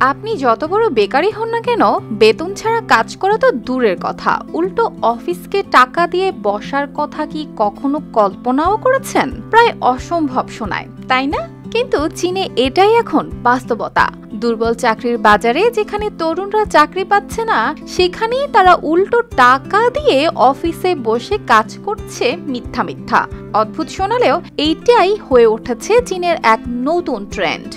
আপনি যত বড় বেকারই হন না কেন, বেতন ছাড়া কাজ করা তো দূরের কথা, উল্টো অফিসকে টাকা দিয়ে বসার কথা কি কখনো কল্পনাও করেছেন? প্রায় অসম্ভব শোনায়, তাই না? কিন্তু চীনে এটাই এখন বাস্তবতা। দুর্বল চাকরির বাজারে যেখানে তরুণরা চাকরি পাচ্ছে না, সেখানেই তারা উল্টো টাকা দিয়ে অফিসে বসে কাজ করছে মিথ্যা মিথ্যা। অদ্ভুত শোনালেও এইটাই হয়ে উঠেছে চীনের এক নতুন ট্রেন্ড।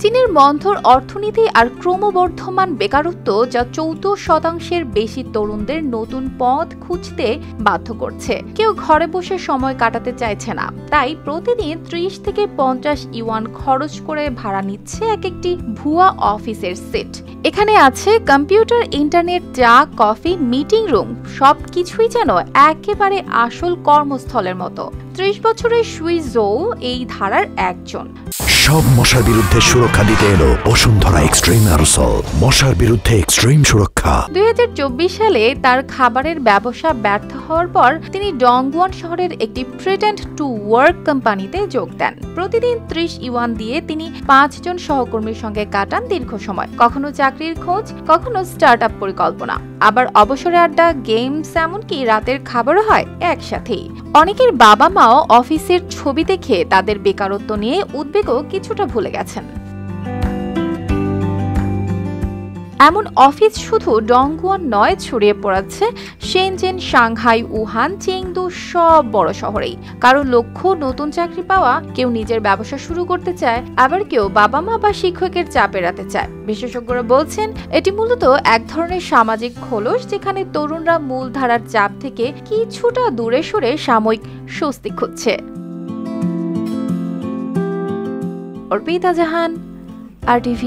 চীনের মন্থর অর্থনীতি আর ক্রমবর্ধমান বেকারত্ব যা 14% বেশি তরুণদের নতুন পথ খুঁজতে বাধ্য করছে। কেউ ঘরে বসে সময় কাটাতে চাইছে না, তাই প্রতিদিন 30 থেকে 50 ইউয়ান খরচ করে ভাড়া নিচ্ছে এক একটি ভুয়া অফিসের সিট। এখানে আছে কম্পিউটার, ইন্টারনেট, চা, কফি, মিটিং রুম, সবকিছুই যেন একেবারে আসল কর্মস্থলের মতো। 30 বছরের সুই জৌ এই ধারার একজন। সব মশার বিরুদ্ধে সুরক্ষা দিতে এলো বসুন্ধরা এক্সট্রিম অ্যারোসল, মশার বিরুদ্ধে এক্সট্রিম সুরক্ষা। 2024 সালে তার খাবারের ব্যবসা ব্যর্থ হওয়ার পর তিনি ডংগুয়ান শহরের একটি প্রিটেন্ড টু ওয়ার্ক কোম্পানিতে যোগ দেন। প্রতিদিন 30 ইউয়ান দিয়ে তিনি 5 জন সহকর্মীর সঙ্গে কাটান দীর্ঘ সময়। কখনো চাকরির খোঁজ, কখনো স্টার্টআপ পরিকল্পনা, আবার অবসরে আড্ডা, গেমস, এমনকি রাতের খাবারও হয় একসাথেই। অনেকের বাবা মাও অফিসের ছবি দেখে তাদের বেকারত্ব নিয়ে উদ্বেগও কিছুটা ভুলে গেছেন। এমন অফিস শুধু ডংগুয়ান নয়, ছড়িয়ে পড়াচ্ছে শেনজেন, সাংহাই, উহান, চেংদু, সব বড় শহরেই। কারো লক্ষ্য নতুন চাকরি পাওয়া, কেউ নিজের ব্যবসা শুরু করতে চায়, আবার কেউ বাবা মা বা শিক্ষকের চাপ এড়াতে চায়। বিশেষজ্ঞরা বলছেন এটি মূলত এক ধরনের সামাজিক খোলস, যেখানে তরুণরা মূলধারার চাপ থেকে কিছুটা দূরে সরে সাময়িক স্বস্তি খুঁজছে। অর্পিতা জাহান, RTV।